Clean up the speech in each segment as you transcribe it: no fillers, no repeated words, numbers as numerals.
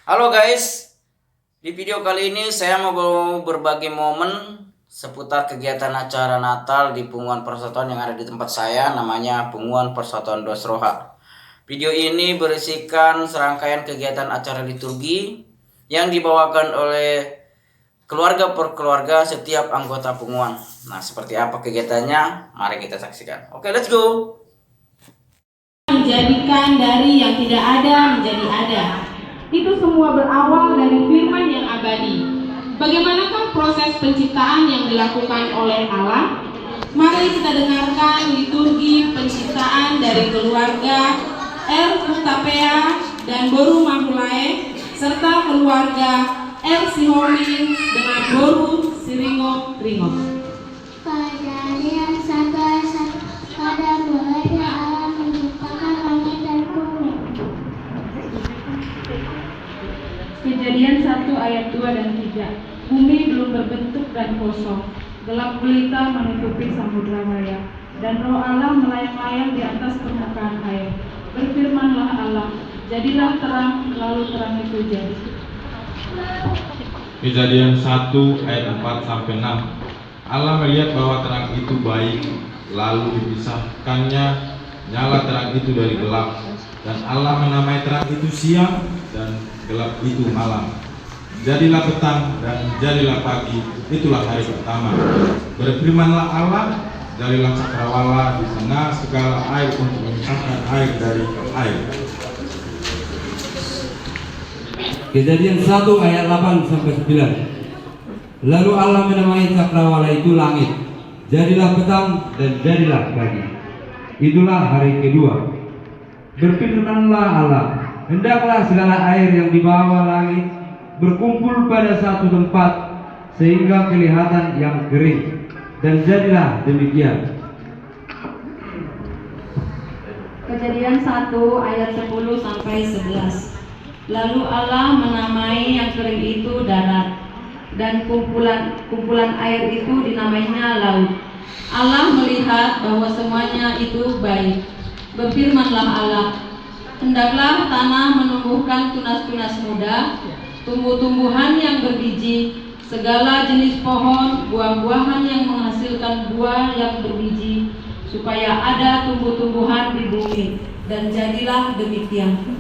Halo guys, di video kali ini saya mau berbagi momen seputar kegiatan acara Natal di Punguan Persatuan yang ada di tempat saya, namanya Punguan Persatuan Dosroha. Video ini berisikan serangkaian kegiatan acara liturgi yang dibawakan oleh keluarga per keluarga setiap anggota Punguan. Nah, seperti apa kegiatannya? Mari kita saksikan. Oke, let's go. Menjadikan dari yang tidak ada menjadi ada. Itu semua berawal dari firman yang abadi. Bagaimanakah proses penciptaan yang dilakukan oleh Allah? Mari kita dengarkan liturgi penciptaan dari keluarga El Kutapea dan Boru Mahulae serta keluarga El Sihomin dengan Boru Siringo Ringo. Kejadian 1 ayat 1. Pada mulanya Allah menciptakan langit dan bumi. Kejadian 1 ayat 2 dan 3. Bumi belum berbentuk dan kosong, gelap gulita menutupi samudra maya, dan roh Allah melayang-layang di atas permukaan air. Berfirmanlah Allah, jadilah terang, lalu terang itu jadi. Kejadian 1 ayat 4 sampai 6. Allah melihat bahwa terang itu baik, lalu dipisahkannya nyala terang itu dari gelap, dan Allah menamai terang itu siang dan gelap itu malam. Jadilah petang dan jadilah pagi, itulah hari pertama. Berfirmanlah Allah, jadilah cakrawala di tengah segala air untuk memisahkan air dari air. Kejadian 1 ayat 8 sampai 9. Lalu Allah menamai cakrawala itu langit. Jadilah petang dan jadilah pagi. Itulah hari kedua. Berfirmanlah Allah, hendaklah segala air yang di bawah langit berkumpul pada satu tempat sehingga kelihatan yang kering. Dan jadilah demikian. Kejadian 1 ayat 10 sampai 11. Lalu Allah menamai yang kering itu darat, dan kumpulan air itu dinamainya laut. Allah melihat bahwa semuanya itu baik. Berfirmanlah Allah, hendaklah tanah menumbuhkan tunas-tunas muda, tumbuh-tumbuhan yang berbiji, segala jenis pohon, buah-buahan yang menghasilkan buah yang berbiji, supaya ada tumbuh-tumbuhan di bumi. Dan jadilah demikian.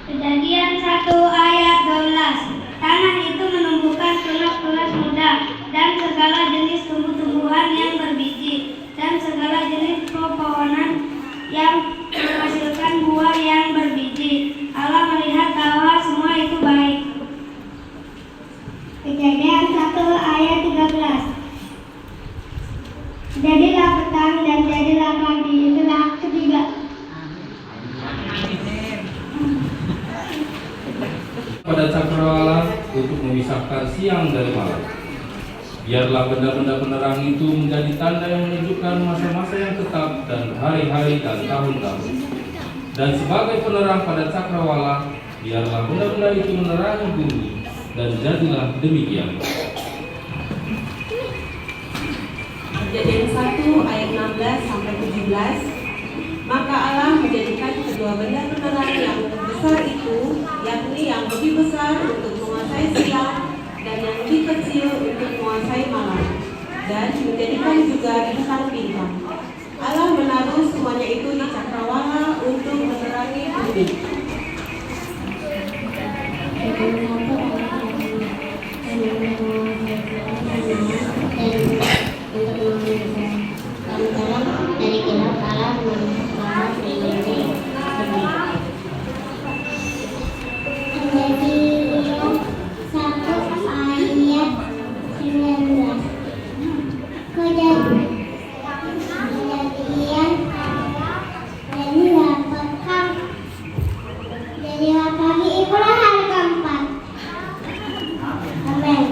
Kejadian 1 ayat 12. Tanah itu menumbuhkan tunas-tunas muda dan segala jenis tumbuh-tumbuhan yang berbiji dan segala jenis pepohonan yang menghasilkan buah yang berbiji. Allah melihat bahwa semua itu baik. Kejadian 1 ayat 13. Jadilah petang dan jadilah pagi, itulah ketiga. Pada cakrawala untuk memisahkan siang dari malam. Biarlah benda-benda penerang itu menjadi tanda yang menunjukkan masa-masa yang tetap dan hari-hari dan tahun-tahun. Dan sebagai penerang pada cakrawala, biarlah benda-benda itu menerangi bumi. Dan jadilah demikian. Kejadian 1 ayat 16 sampai 17. Maka Allah menjadikan kedua benda penerang yang besar itu, yakni yang lebih besar untuk menguasai siang dan yang lebih kecil untuk menguasai malam, dan menjadikan juga bintang-bintang. Allah menaruh semuanya itu di cakrawala untuk menerangi bumi. Dari gelap Allah menumpang melindungi bumi. Kejadian 1 ayat 19. Kejadian jadilah petang, jadilah pagi, itulah hari keempat. Amin.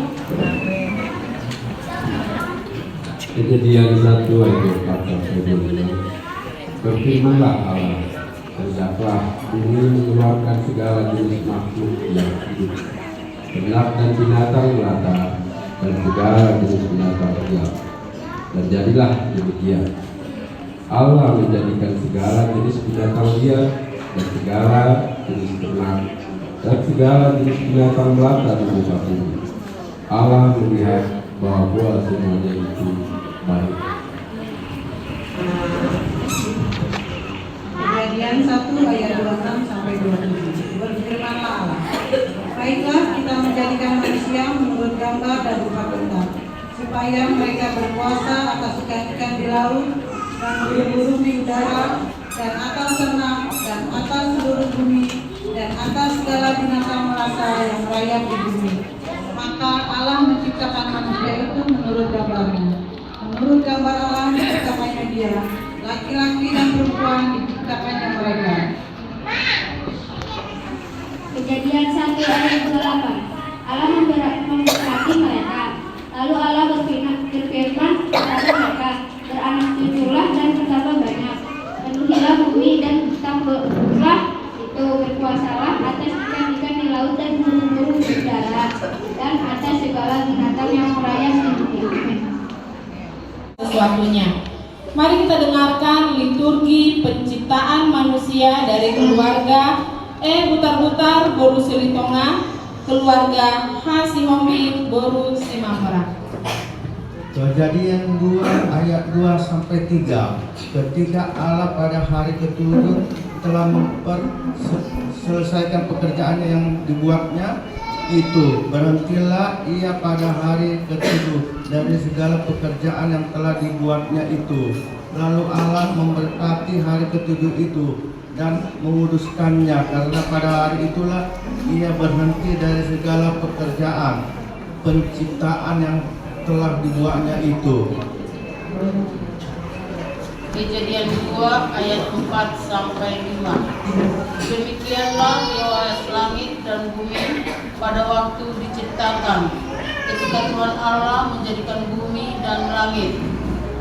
Kejadian 1 ayat 4 sampai 5. Berfirmanlah Allah, hendaklah bumi mengeluarkan segala jenis makhluk yang hidup, ternak dan binatang melata, dan segala jenis binatang liar. Dan jadilah demikian. Allah menjadikan segala jenis binatang liar dan segala jenis ternak, dan segala jenis binatang melata di muka bumi. Allah melihat bahwa semuanya itu baik. Kejadian 1 ayat 26 sampai 27. Berfirmanlah Allah, baiklah kita menjadikan manusia menurut gambar dan rupa kita, supaya mereka berkuasa atas ikan-ikan di laut dan burung-burung di udara dan atas ternak dan atas seluruh bumi dan atas segala binatang melata yang merayap di bumi. Maka Allah menciptakan manusia itu menurut gambarnya. Menurut gambar Allah diciptakannya dia, laki-laki dan perempuan diciptakannya mereka. Kejadian 1 ayat 28. Allah memberkati mereka. Lalu Allah berfirman kepada mereka, beranak cuculah dan bertambah banyak, penuhilah bumi dan takluklah itu, berkuasalah atas ikan-ikan di laut dan burung-burung di udara dan atas segala binatang yang merayap di bumi. Sesuatunya. Mari kita dengarkan liturgi penciptaan manusia dari keluarga Butar-Butar Boru Silitonga, keluarga Hasihomi Boru Simamora. Kejadian 2 ayat 2 sampai 3. Ketika Allah pada hari ke-7 telah selesaikan pekerjaan yang dibuatnya, itu berhentilah ia pada hari ke-7 dari segala pekerjaan yang telah dibuatnya itu. Lalu Allah memberkati hari ke-7 itu dan menguduskannya, karena pada hari itulah ia berhenti dari segala pekerjaan penciptaan yang telah dibuatnya itu. Kejadian 2 ayat 4 sampai 5. Demikianlah luas langit dan bumi pada waktu diciptakan, ketika Tuhan Allah menjadikan bumi dan langit.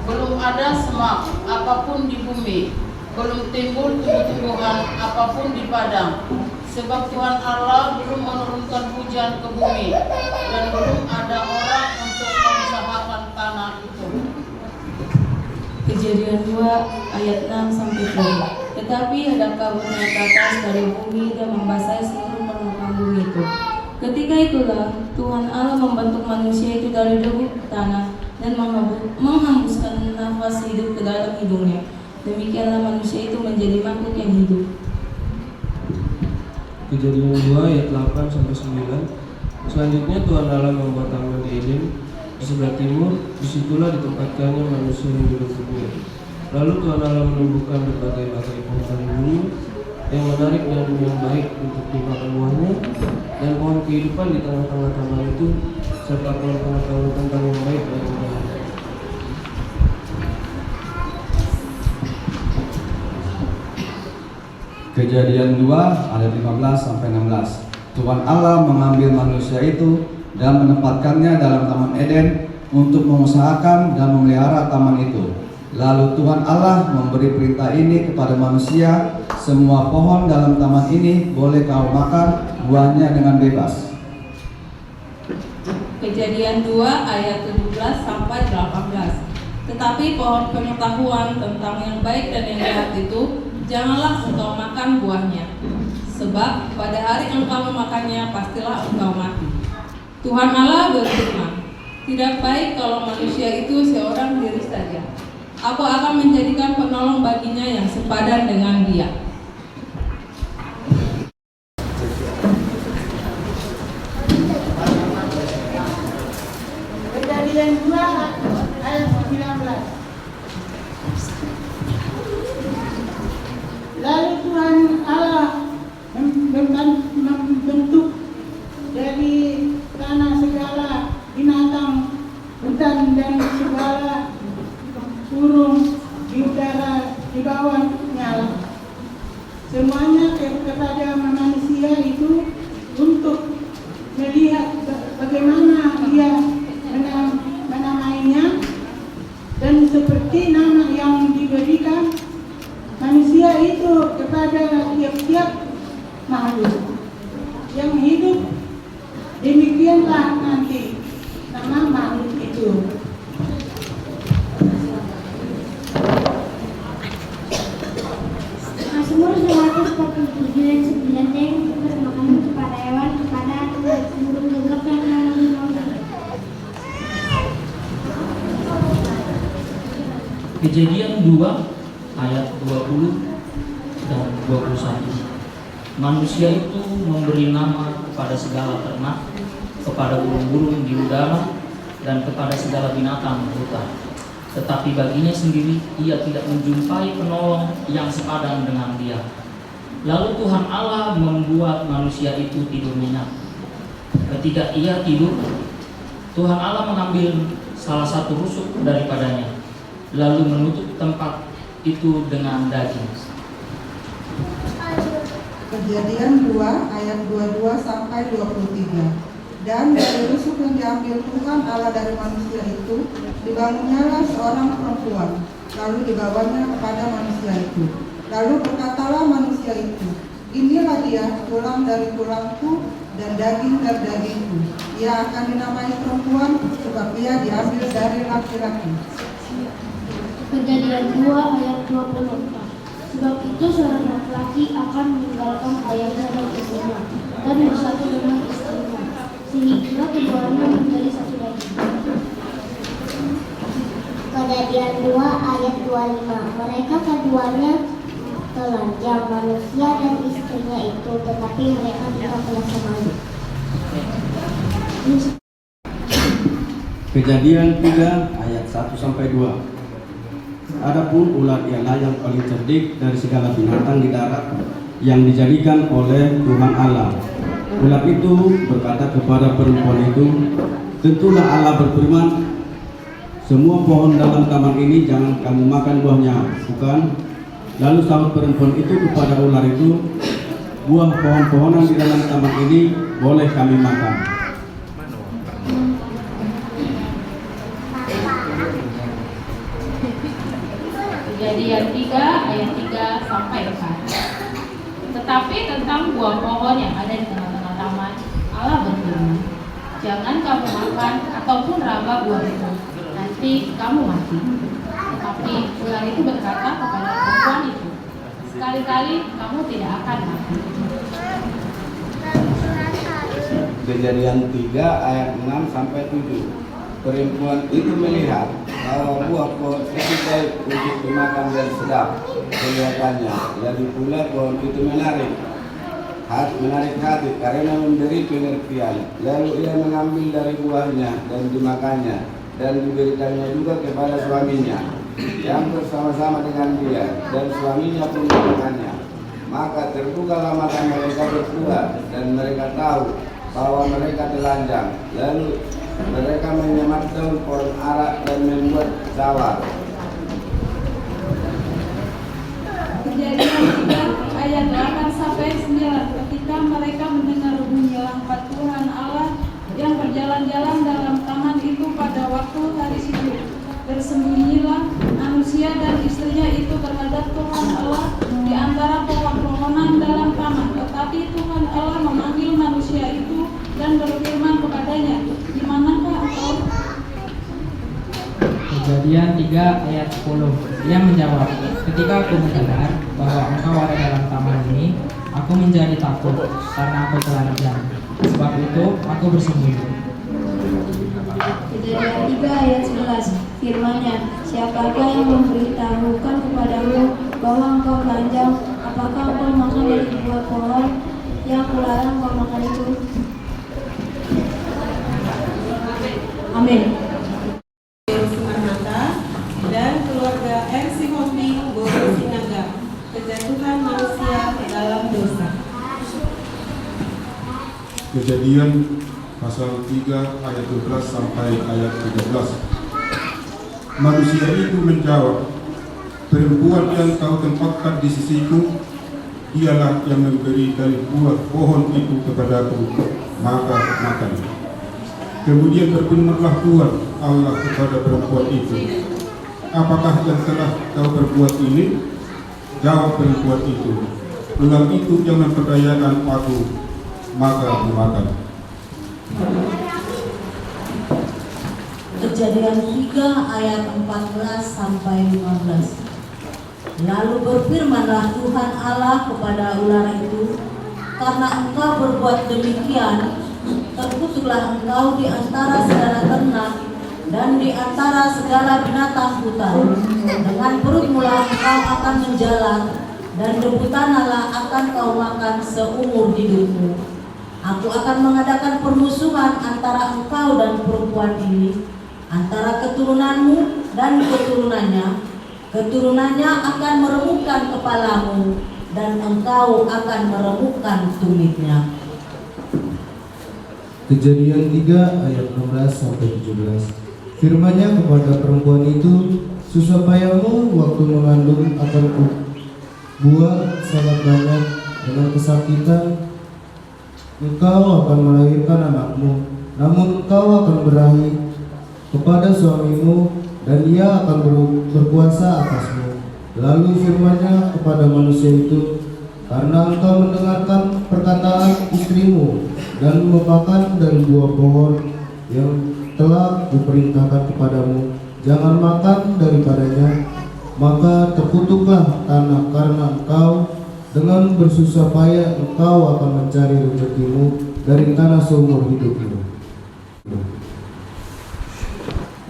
Belum ada semak apapun di bumi, belum timbul tumbuh-tumbuhan apapun di padang, sebab Tuhan Allah belum menurunkan hujan ke bumi, dan belum ada orang untuk mengusahakan tanah itu. Kejadian 2 ayat 6 sampai 10. Tetapi ada kabut naik ke atas dari bumi dan membasahi seluruh permukaan bumi itu. Ketika itulah Tuhan Allah membentuk manusia itu dari debu tanah dan menghembuskan nafas hidup ke dalam hidungnya. Demikianlah manusia itu menjadi makhluk yang hidup. Kejadian 2 ayat 8 sampai 9. Selanjutnya Tuhan Allah membuat taman di Eden di sebelah timur, disitulah ditempatkannya manusia yang duduk berdua. Lalu Tuhan Allah menumbuhkan berbagai pohon bumi yang menarik dan yang baik untuk dimakan buahnya, dan pohon kehidupan di tengah-tengah taman itu, serta pohon pengetahuan tentang yang baik dan yang jahat. Kejadian 2 ayat 15 sampai 16. Tuhan Allah mengambil manusia itu dan menempatkannya dalam taman Eden untuk mengusahakan dan memelihara taman itu. Lalu Tuhan Allah memberi perintah ini kepada manusia, semua pohon dalam taman ini boleh kau makan buahnya dengan bebas. Kejadian 2 ayat 17 sampai 18. Tetapi pohon pengetahuan tentang yang baik dan yang jahat itu janganlah engkau makan buahnya, sebab pada hari engkau memakannya pastilah engkau mati. Tuhan Allah berfirman, tidak baik kalau manusia itu seorang diri saja. Aku akan menjadikan penolong baginya yang sepadan dengan dia. Kejadian 2 ayat 19. Lalu Tuhan Allah membentuk dari tanah segala binatang hutan dan segala burung di udara di bawahnya. Semuanya kepada manusia itu untuk melihat bagaimana dia menamainya, dan seperti nama yang diberikan manusia itu kepada tiap-tiap makhluk yang hidup, demikianlah nanti nama makhluk itu. Mazmur 147 ayat 9 Kejadian 2 ayat 20 dan 21. Manusia itu memberi nama kepada segala ternak, kepada burung-burung di udara, dan kepada segala binatang di hutan. Tetapi baginya sendiri ia tidak menjumpai penolong yang sepadan dengan dia. Lalu Tuhan Allah membuat manusia itu tidur nyenyak. Ketika ia tidur, Tuhan Allah mengambil salah satu rusuk daripadanya, lalu menutup tempat itu dengan daging. Kejadian 2 ayat 22 sampai 23. Dan dari rusuk yang diambil Tuhan Allah dari manusia itu, dibangunnyalah seorang perempuan, lalu dibawanya kepada manusia itu. Lalu berkatalah manusia itu, inilah dia, tulang dari tulangku dan daging dari dagingku. Ia akan dinamai perempuan, sebab ia diambil dari laki-laki. Kejadian 2 ayat 24. Sebab itu seorang laki-laki akan meninggalkan ayahnya dan ibunya dan bersatu dengan istrinya, sehingga keduanya menjadi satu daging. Kejadian 2 ayat 25. Mereka keduanya telanjang, manusia dan istrinya itu, tetapi mereka tidak merasa malu. Kejadian 3 ayat 1 sampai 2. Adapun ular ialah yang paling cerdik dari segala binatang di darat yang dijadikan oleh Tuhan Allah. Ular itu berkata kepada perempuan itu, tentulah Allah berfirman, semua pohon dalam taman ini jangan kamu makan buahnya, bukan? Lalu sahut perempuan itu kepada ular itu, buah pohon-pohonan di dalam taman ini boleh kami makan. Kejadian 3 ayat 3 sampai 4. Tetapi tentang buah pohon yang ada di tengah-tengah taman, Allah berfirman, jangan kamu makan ataupun raba buah itu, nanti kamu mati. Tetapi ular itu berkata kepada perempuan itu, sekali-kali kamu tidak akan mati. Kejadian 3 ayat 6 sampai 7. Perempuan itu melihat bahwa buah pohon itu baik untuk dimakan dan sedap kelihatannya, lagi pula pohon itu menarik hati karena memberi pengertian. Lalu ia mengambil dari buahnya dan dimakannya, dan diberikannya juga kepada suaminya yang bersama-sama dengan dia, dan suaminya pun memakannya. Maka terbukalah mata mereka berdua, dan mereka tahu bahwa mereka telanjang. Lalu mereka menyemat daun pohon ara dan membuat dawar. Kejadian 3 ayat 8 sampai 9. Ketika mereka mendengar bunyi langkah Tuhan Allah yang berjalan-jalan dalam taman itu pada waktu hari itu, bersembunyilah manusia dan istrinya itu terhadap Tuhan Allah di antara pohon-pohonan dalam taman. Tetapi Tuhan Allah memanggil manusia itu dan berfirman kepadanya, di manakah engkau? Kejadian 3 ayat 10. Dia menjawab, ketika aku mendengar bahwa engkau ada dalam taman ini, aku menjadi takut karena aku telanjang. Sebab itu aku bersembunyi. Kejadian 3 ayat 11. Firman-Nya, siapakah yang memberitahukan kepadamu bahwa engkau telanjang? Apakah engkau makan dari buah pohon yang kularang engkau makan itu? Amin. Dan keluarga RC Holding Goro Sinaga, kejatuhan manusia dalam dosa. Kejadian pasal 3 ayat 12 sampai ayat 13. Manusia itu menjawab, perempuan yang kau tempatkan di sisiku, dialah yang memberi dari buah pohon itu kepadaku, maka makan. Kemudian berfirmanlah Tuhan Allah kepada perempuan itu, apakah yang telah kau berbuat ini? Jawab perempuan itu, ular itu yang memperdayakan aku, maka dimakan. Kejadian 3 ayat 14 sampai 15. Lalu berfirmanlah Tuhan Allah kepada ular itu, karena engkau berbuat demikian, terkutuklah engkau di antara segala ternak dan di antara segala binatang hutan. Dengan perut mula engkau akan menjalan, dan debu tanahlah akan kau makan seumur hidupmu. Aku akan mengadakan permusuhan antara engkau dan perempuan ini, antara keturunanmu dan keturunannya. Keturunannya akan meremukkan kepalamu, dan engkau akan meremukkan tumitnya. Kejadian 3 ayat 16-17. Firman-Nya kepada perempuan itu, susah payahmu waktu mengandung akan buat sangat banyak, dengan kesakitan engkau akan melahirkan anakmu, namun engkau akan berahi kepada suamimu, dan ia akan berkuasa atasmu. Lalu firman-Nya kepada manusia itu, karena engkau mendengarkan perkataan istrimu dan memakan dari buah pohon yang telah diperintahkan kepadamu, jangan makan daripadanya, maka terkutuklah tanah karena engkau. Dengan bersusah payah engkau akan mencari rezekimu dari tanah seumur hidupmu.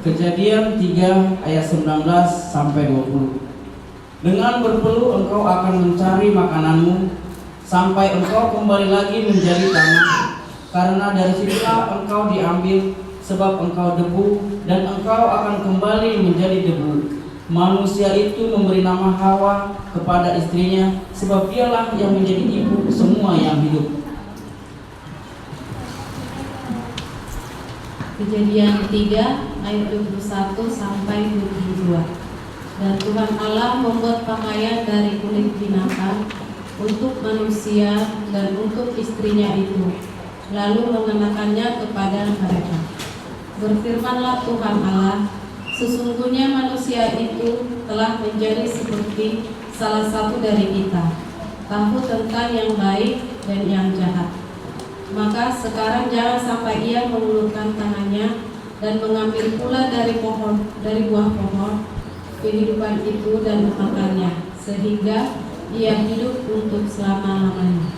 Kejadian 3 ayat 19-20. Dengan berpeluh engkau akan mencari makananmu sampai engkau kembali lagi menjadi tanah, karena dari situlah engkau diambil, sebab engkau debu dan engkau akan kembali menjadi debu. Manusia itu memberi nama Hawa kepada istrinya, sebab dialah yang menjadi ibu semua yang hidup. Kejadian 3 ayat 21-22. Dan Tuhan Allah membuat pakaian dari kulit binatang untuk manusia dan untuk istrinya itu, lalu mengenakannya kepada mereka. Berfirmanlah Tuhan Allah, sesungguhnya manusia itu telah menjadi seperti salah satu dari kita, tahu tentang yang baik dan yang jahat. Maka sekarang jangan sampai ia mengulurkan tangannya dan mengambil pula dari buah pohon kehidupan itu dan memakannya, sehingga ia hidup untuk selama-lamanya.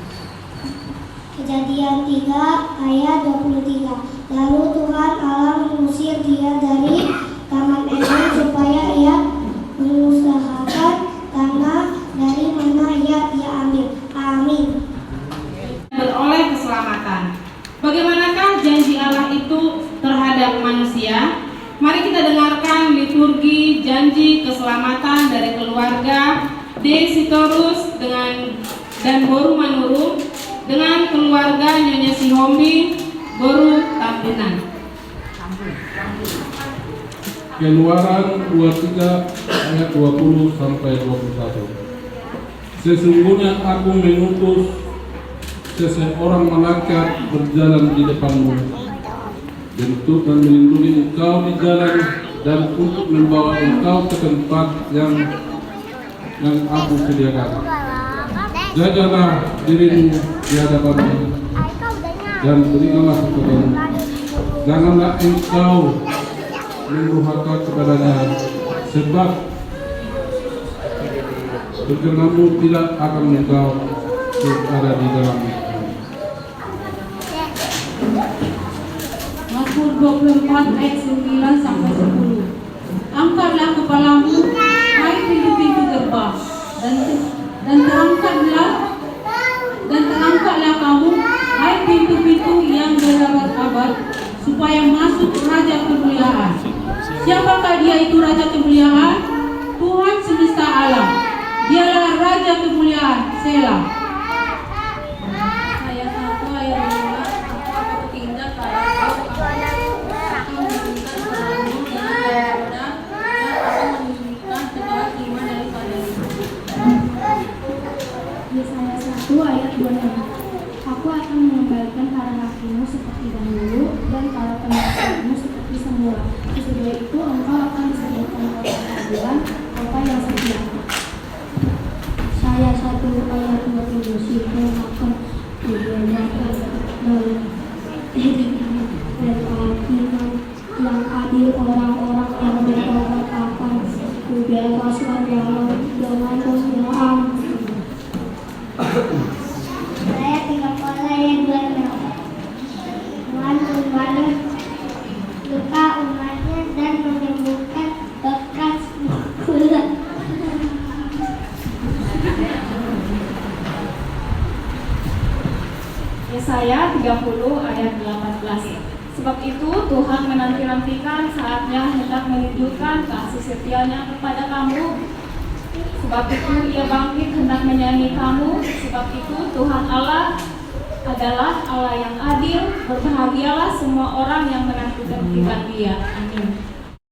Kejadian 3 ayat 23. Lalu Tuhan Allah mengusir dia dari Taman Eden supaya ia mengusahakan tanah dari mana ia diambil. Amin. Beroleh keselamatan. Bagaimanakah janji Allah itu terhadap manusia? Mari kita dengarkan liturgi janji keselamatan dari keluarga Desitorus dan Boru Manurung dengan keluarga Nyonya Sihombi Boru Tambunan. Keluaran 23 ayat 20-21. Sesungguhnya aku mengutus seseorang malaikat berjalan di depanmu untuk melindungi engkau di jalan dan untuk membawa engkau ke tempat yang aku sediakan. Jagalah dirimu di hadapannya dan berikanlah kepadamu. Janganlah engkau mendurhaka kepadanya, sebab berkenamu tidak akan engkau berada di dalamnya. Mazmur 24 ayat 9-10. Angkatlah kepalamu, hai pintu-pintu gerbang, dan terangkatlah kamu, hai pintu-pintu yang berabad-abad, supaya masuk Raja Kemuliaan. Siapakah dia itu Raja Kemuliaan? Tuhan semesta alam. Dialah Raja Kemuliaan. Selah. Ayat 1 ayat 5. Aku bertindak pada kau, akan memberikan padamu dengan daripada, dan akan menunjukkan segala iman daripada itu. Yesaya 1 ayat 26. Aku akan mengembalikan para hakimu seperti dahulu dan para penasihatmu seperti semula. Sesudah itu engkau akan disediakan kota keadilan, kota yang setia. Saya 1 ayat 27. Siapa akan dibedakan dalam dan hakiman yang adil, orang-orang yang bertobat akan kubebaskan dengan pembelaan. Saya 30 ayat 26. Tuhan membalas luka umatnya 30 ayat 18. Sebab itu Tuhan menanti-nantikan saatnya hendak menunjukkan kasih setianya kepada kamu. Sebab itu Ia bangkit hendak menyayangi kamu. Sebab itu Tuhan Allah adalah Allah yang adil. Berbahagialah semua orang yang menanti-nantikan Dia. Amin.